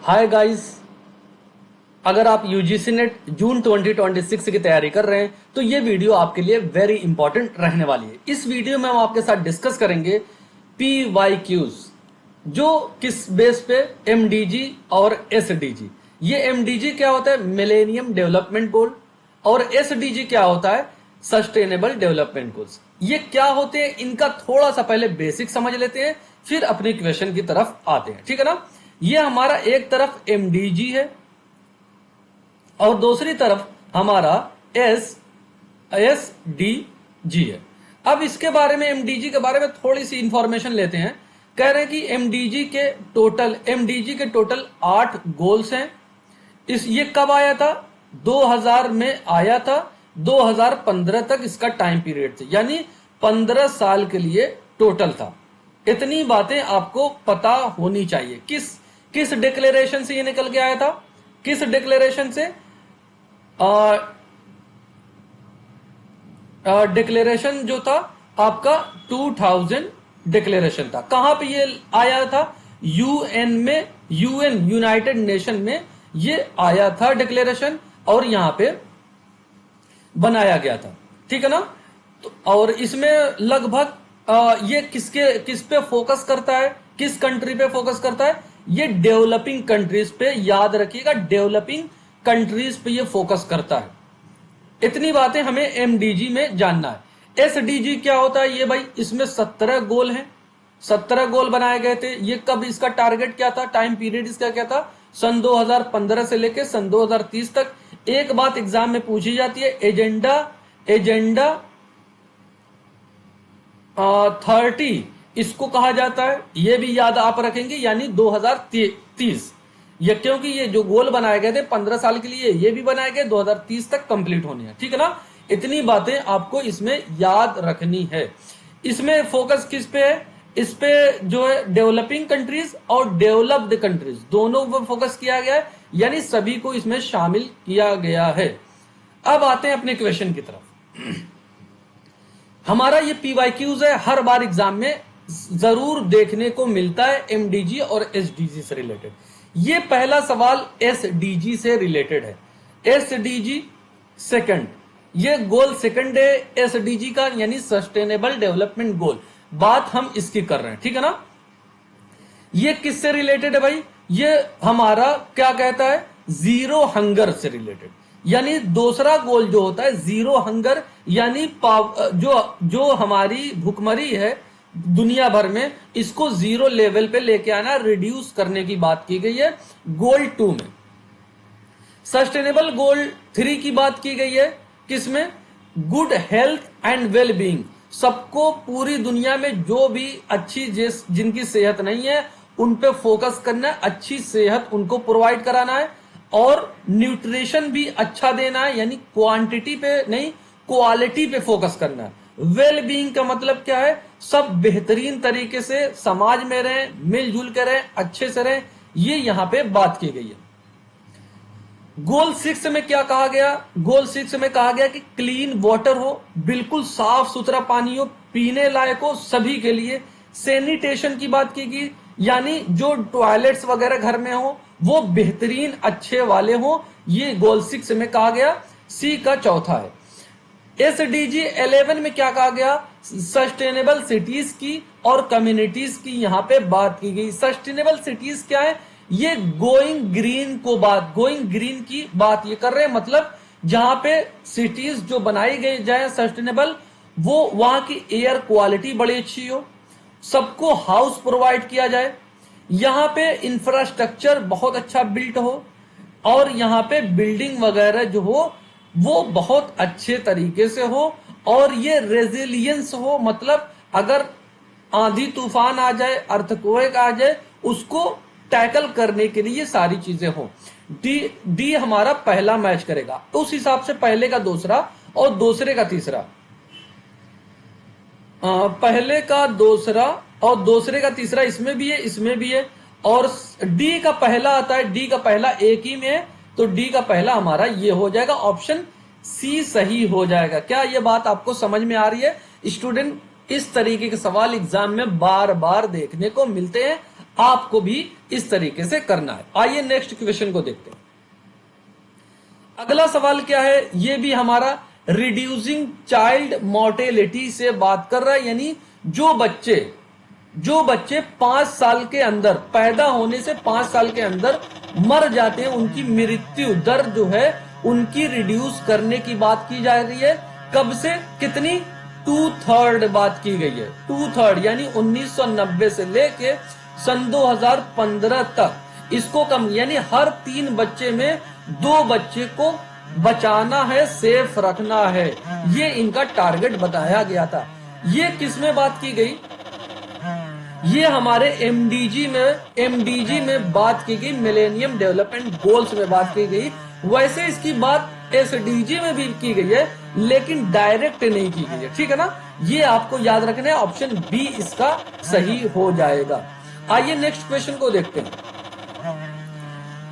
Hi guys, अगर आप UGC net जून 2026 की तैयारी कर रहे हैं तो ये वीडियो आपके लिए वेरी इंपॉर्टेंट रहने वाली है। इस वीडियो में हम आपके साथ डिस्कस करेंगे PYQs, जो किस बेस पे MDG और SDG। ये MDG क्या होता है? Millennium development goal. और SDG क्या होता है? Sustainable development goals. ये क्या होते हैं, इनका थोड़ा सा पहले बेसिक समझ लेते हैं, फिर अपने क्वेश्चन की तरफ आते हैं। ठीक है ना? ये हमारा एक तरफ MDG है और दूसरी तरफ हमारा SDG है। अब इसके बारे में, MDG के बारे में थोड़ी सी इंफॉर्मेशन लेते हैं। कह रहे हैं कि MDG के टोटल 8 गोल्स हैं। ये कब आया था? 2000 में आया था। 2015 तक इसका टाइम पीरियड था, यानी 15 साल के लिए टोटल था। इतनी बातें आपको पता होनी चाहिए। किस डिक्लेरेशन से ये निकल के आया था? किस डिक्लेरेशन से? डिक्लेरेशन जो था आपका 2000 डिक्लेरेशन था। कहां पे ये आया था? यूएन में, यूनाइटेड नेशन में ये आया था डिक्लेरेशन, और यहां पे बनाया गया था। ठीक है ना? तो और इसमें लगभग ये किस पे फोकस करता है? किस कंट्री पे फोकस करता है? ये डेवलपिंग कंट्रीज पे, याद रखिएगा, डेवलपिंग कंट्रीज पे ये फोकस करता है। इतनी बातें हमें MDG में जानना है। SDG क्या होता है? ये भाई, इसमें 17 गोल हैं। 17 गोल बनाए गए थे। ये कब, इसका टारगेट क्या था? टाइम पीरियड इसका क्या था? सन 2015 से लेकर सन 2030 तक। एक बात एग्जाम में पूछी जाती है, एजेंडा 30 इसको कहा जाता है। ये भी याद आप रखेंगे, यानी 2030। ये क्योंकि ये जो गोल बनाए गए थे 15 साल के लिए, ये भी बनाए गए 2030 तक कंप्लीट होने हैं। ठीक है ना? इतनी बातें आपको इसमें याद रखनी है। इसमें फोकस किस पे है? इस पे जो है डेवलपिंग कंट्रीज और डेवलप्ड कंट्रीज दोनों पर फोकस किया गया है, यानी सभी को इसमें शामिल किया गया है। अब आते हैं अपने क्वेश्चन की तरफ। हमारा ये PYQs है, हर बार एग्जाम में जरूर देखने को मिलता है MDG और SDG से रिलेटेड। ये पहला सवाल SDG से रिलेटेड है। SDG सेकंड, ये गोल सेकंड है SDG का, यानी सस्टेनेबल डेवलपमेंट गोल। बात हम इसकी कर रहे हैं। ठीक है ना? ये किससे रिलेटेड है भाई? ये हमारा क्या कहता है? जीरो हंगर से रिलेटेड। यानी दूसरा गोल जो होता है जीरो हंगर, यानी जो हमारी भुखमरी है दुनिया भर में, इसको जीरो लेवल पे लेके आना, रिड्यूस करने की बात की गई है गोल 2 में। सस्टेनेबल गोल 3 की बात की गई है किसमें? Good health and well being. सबको पूरी दुनिया में जो भी जिनकी सेहत नहीं है उन पे फोकस करना है, अच्छी सेहत उनको प्रोवाइड कराना है, और न्यूट्रिशन भी अच्छा देना है, यानी क्वांटिटी पे नहीं क्वालिटी पे फोकस करना है। वेल बीइंग का मतलब क्या है? सब बेहतरीन तरीके से समाज में रहें, मिलजुल के रहें, अच्छे से रहें, ये यहां पे बात की गई है। गोल 6 में क्या कहा गया? गोल 6 में कहा गया कि क्लीन वाटर हो, बिल्कुल साफ सुथरा पानी हो, पीने लायक हो सभी के लिए। सैनिटेशन की बात की गई, यानी जो टॉयलेट्स वगैरह घर में हो वो बेहतरीन अच्छे वाले हो, ये गोल 6 में कहा गया। C का चौथा है। SDG 11 में क्या कहा गया? सस्टेनेबल सिटीज की और कम्युनिटीज की यहां पे बात की गई। सस्टेनेबल सिटीज क्या है? ये गोइंग ग्रीन की बात ये कर रहे हैं, मतलब जहां पे सिटीज जो बनाई गई जाए सस्टेनेबल, वो वहां की एयर क्वालिटी बड़ी अच्छी हो, सबको हाउस प्रोवाइड किया जाए, यहां पे इंफ्रास्ट्रक्चर बहुत अच्छा बिल्ट हो, और यहां पे बिल्डिंग वगैरह जो हो वो बहुत अच्छे तरीके से हो, और ये रेजिलियंस हो, मतलब अगर आंधी तूफान आ जाए, अर्थक्वेक आ जाए, उसको टैकल करने के लिए ये सारी चीजें हो। डी हमारा पहला मैच करेगा, तो उस हिसाब से पहले का दूसरा और दूसरे का तीसरा, पहले का दूसरा और दूसरे का तीसरा इसमें भी है, इसमें भी है, और डी का पहला आता है, डी का पहला एक ही में है, तो डी का पहला हमारा ये हो जाएगा, ऑप्शन C सही हो जाएगा। क्या ये बात आपको समझ में आ रही है? स्टूडेंट, इस तरीके के सवाल एग्जाम में बार बार देखने को मिलते हैं, आपको भी इस तरीके से करना है। आइए नेक्स्ट क्वेश्चन को देखते हैं। अगला सवाल क्या है, ये भी हमारा रिड्यूसिंग चाइल्ड मोर्टेलिटी से बात कर रहा है, यानी जो बच्चे 5 साल के अंदर, पैदा होने से 5 साल के अंदर मर जाते हैं, उनकी मृत्यु दर जो है उनकी रिड्यूस करने की बात की जा रही है। कब से कितनी? 2/3 बात की गई है। 2/3 यानी 1990 से लेके सन 2015 तक इसको कम, यानी हर 3 बच्चे में 2 बच्चे को बचाना है, सेफ रखना है, ये इनका टारगेट बताया गया था। ये किस में बात की गई? ये हमारे एमडीजी में बात की गई, मिलेनियम डेवलपमेंट गोल्स में बात की गई। वैसे इसकी बात एसडीजी में भी की गई है, लेकिन डायरेक्ट नहीं की गई है, ठीक है ना। ये आपको याद रखना है, ऑप्शन बी इसका सही हो जाएगा। आइए नेक्स्ट क्वेश्चन को देखते हैं।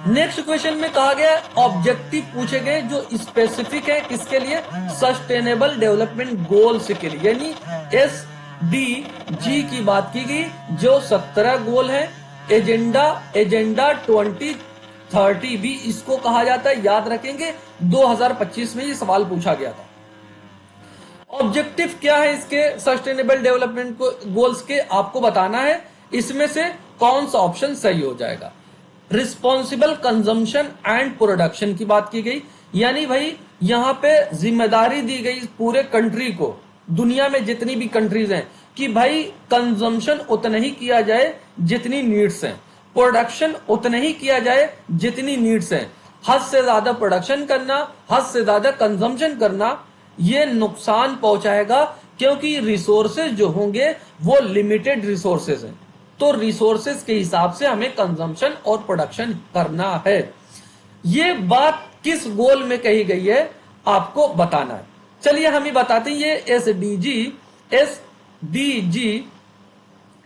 नेक्स्ट क्वेश्चन में कहा गया ऑब्जेक्टिव पूछे गए जो स्पेसिफिक है, किसके लिए? सस्टेनेबल डेवलपमेंट गोल्स के लिए, यानी SDG की बात की गई, जो 17 गोल है। एजेंडा 2030 भी इसको कहा जाता है, याद रखेंगे। 2025 में ये सवाल पूछा गया था। ऑब्जेक्टिव क्या है इसके सस्टेनेबल डेवलपमेंट गोल्स के, आपको बताना है। इसमें से कौन सा ऑप्शन सही हो जाएगा? रिस्पॉन्सिबल कंजम्पशन एंड प्रोडक्शन की बात की गई, यानी भाई यहां पे जिम्मेदारी दी गई पूरे कंट्री को, दुनिया में जितनी भी कंट्रीज हैं, कि भाई कंजम्पशन उतना ही किया जाए जितनी नीड्स हैं, प्रोडक्शन उतना ही किया जाए जितनी नीड्स हैं। हद से ज्यादा प्रोडक्शन करना, हद से ज्यादा कंजम्पशन करना, ये नुकसान पहुंचाएगा, क्योंकि रिसोर्सेज जो होंगे वो लिमिटेड रिसोर्सेज हैं। तो रिसोर्सेज के हिसाब से हमें कंजम्पशन और प्रोडक्शन करना है। ये बात किस गोल में कही गई है आपको बताना है। चलिए हम ही बताते हैं। ये एसडीजी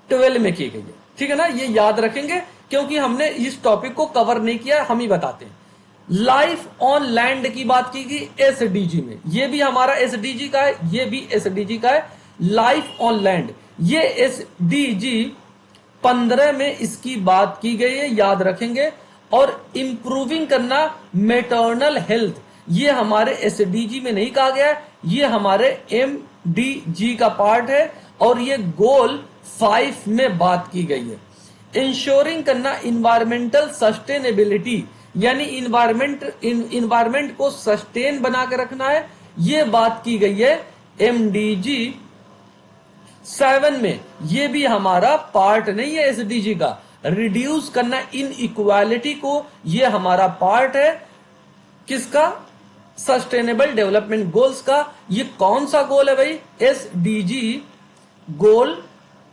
12 में की गई है, ठीक है ना। ये याद रखेंगे क्योंकि हमने इस टॉपिक को कवर नहीं किया, हम ही बताते हैं। लाइफ ऑन लैंड की बात की गई एसडीजी में, ये भी हमारा एसडीजी का है, ये भी एसडीजी का है। लाइफ ऑन लैंड, ये एसडीजी 15 में इसकी बात की गई है, याद रखेंगे। और इंप्रूविंग करना मैटरनल हेल्थ, ये हमारे एसडीजी में नहीं कहा गया है, ये हमारे एमडीजी का पार्ट है, और ये गोल 5 में बात की गई है। इंश्योरिंग करना इन्वायरमेंटल सस्टेनेबिलिटी, यानी इन्वायरमेंट को सस्टेन बना के रखना है, ये बात की गई है एमडीजी 7 में। ये भी हमारा पार्ट नहीं है एसडीजी का। रिड्यूस करना इन इक्वालिटी को, ये हमारा पार्ट है किसका? सस्टेनेबल डेवलपमेंट गोल्स का। ये कौन सा गोल है भाई? एसडीजी गोल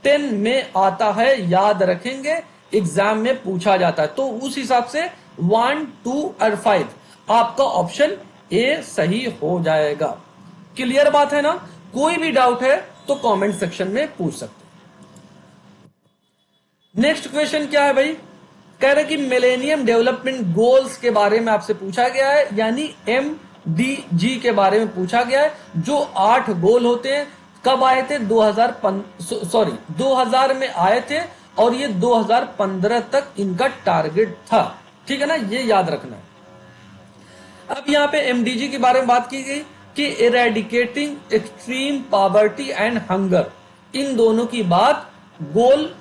10 में आता है, याद रखेंगे, एग्जाम में पूछा जाता है। तो उस हिसाब से 1, 2 और 5 आपका ऑप्शन ए सही हो जाएगा। क्लियर बात है ना? कोई भी डाउट है तो कमेंट सेक्शन में पूछ सकते हैं। नेक्स्ट क्वेश्चन क्या है भाई? कह रहे कि मिलेनियम डेवलपमेंट गोल्स के बारे में आपसे पूछा गया है, यानी एमडीजी के बारे में पूछा गया है, जो 8 गोल होते हैं। कब आए थे? 2000 में आए थे, और ये 2015 तक इनका टारगेट था, ठीक है ना। ये याद रखना है। अब यहाँ पे एमडीजी के बारे में बात की गई कि eradicating extreme poverty and hunger, इन दोनों की बात गोल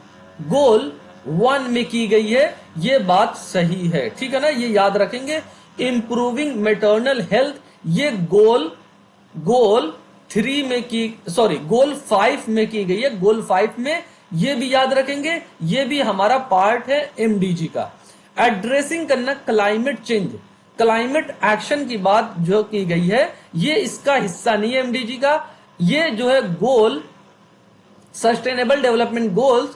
1 में की गई है, ये बात सही है, ठीक है ना। ये याद रखेंगे। इंप्रूविंग मैटरनल हेल्थ, ये गोल 5 में की गई है, गोल 5 में, ये भी याद रखेंगे। ये भी हमारा पार्ट है एमडीजी का। एड्रेसिंग करना क्लाइमेट चेंज, क्लाइमेट एक्शन की बात जो की गई है, ये इसका हिस्सा नहीं है एमडीजी का। ये जो है गोल सस्टेनेबल डेवलपमेंट गोल्स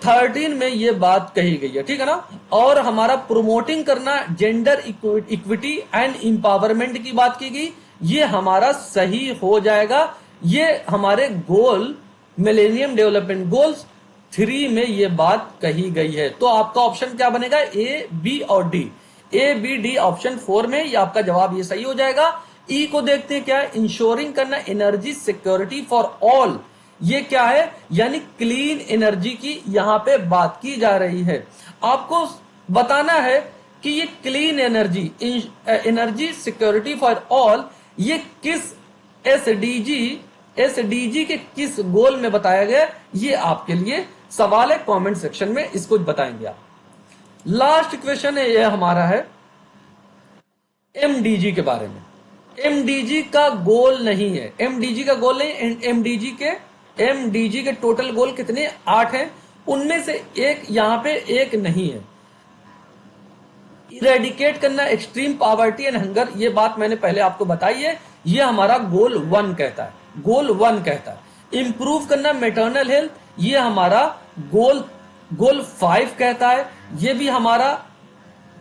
13 में ये बात कही गई है, ठीक है ना। और हमारा प्रोमोटिंग करना जेंडर इक्विटी एंड एम्पावरमेंट की बात की गई, ये हमारा सही हो जाएगा। ये हमारे गोल मिलेनियम डेवलपमेंट गोल्स 3 में ये बात कही गई है। तो आपका ऑप्शन क्या बनेगा? ए, बी और डी। ए, बी, डी ऑप्शन 4 में ये आपका जवाब ये सही हो जाएगा। ई को देखते हैं क्या है? इंश्योरिंग करना एनर्जी सिक्योरिटी फॉर ऑल, ये क्या है, यानी क्लीन एनर्जी की यहां पे बात की जा रही है। आपको बताना है कि ये clean energy, energy security for all, ये किस एसडीजी के किस गोल में बताया गया, ये आपके लिए सवाल है, कमेंट सेक्शन में इसको बताएंगे आप। लास्ट क्वेश्चन है ये हमारा है एमडीजी के बारे में। एमडीजी का गोल नहीं है, एमडीजी का गोल नहीं, एमडीजी के टोटल गोल कितने, 8 हैं, उनमें से एक यहां पे एक नहीं है। इरेडिकेट करना एक्सट्रीम पॉवर्टी एंड हंगर, ये बात मैंने पहले आपको बताई है, ये हमारा गोल 1 कहता है, गोल 1 कहता है। इंप्रूव करना मैटरनल हेल्थ, ये हमारा गोल 5 कहता है। ये भी हमारा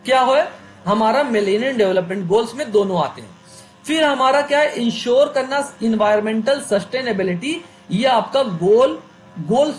क्या है, हमारा मिलेनियम डेवलपमेंट गोल्स में दोनों आते हैं। फिर हमारा क्या है, इंश्योर करना इन्वायरमेंटल सस्टेनेबिलिटी, ये आपका गोल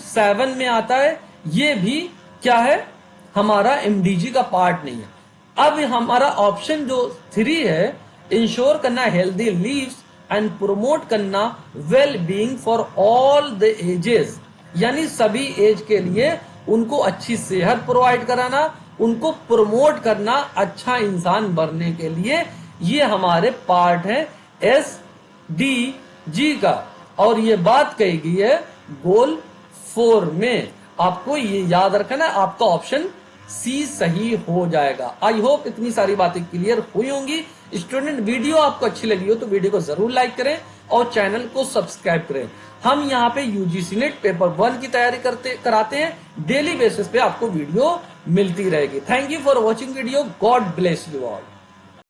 7 में आता है। ये भी क्या है, हमारा एमडीजी का पार्ट नहीं है। अब हमारा ऑप्शन जो 3 है, इंश्योर करना हेल्दी लीव्स एंड प्रमोट करना well being for all the ages, यानी सभी एज के लिए उनको अच्छी सेहत प्रोवाइड कराना, उनको प्रमोट करना अच्छा इंसान बनने के लिए, ये हमारे पार्ट है एसडीजी का। और ये बात कही गई है गोल 4 में। आपको ये याद रखना, आपका ऑप्शन सी सही हो जाएगा। आई होप इतनी सारी बातें क्लियर हुई होंगी। स्टूडेंट, वीडियो आपको अच्छी लगी हो तो वीडियो को जरूर लाइक करें और चैनल को सब्सक्राइब करें। हम यहाँ पे यूजीसी नेट पेपर 1 की तैयारी कराते हैं, डेली बेसिस पे आपको वीडियो मिलती रहेगी। Thank you for watching video, God bless you all.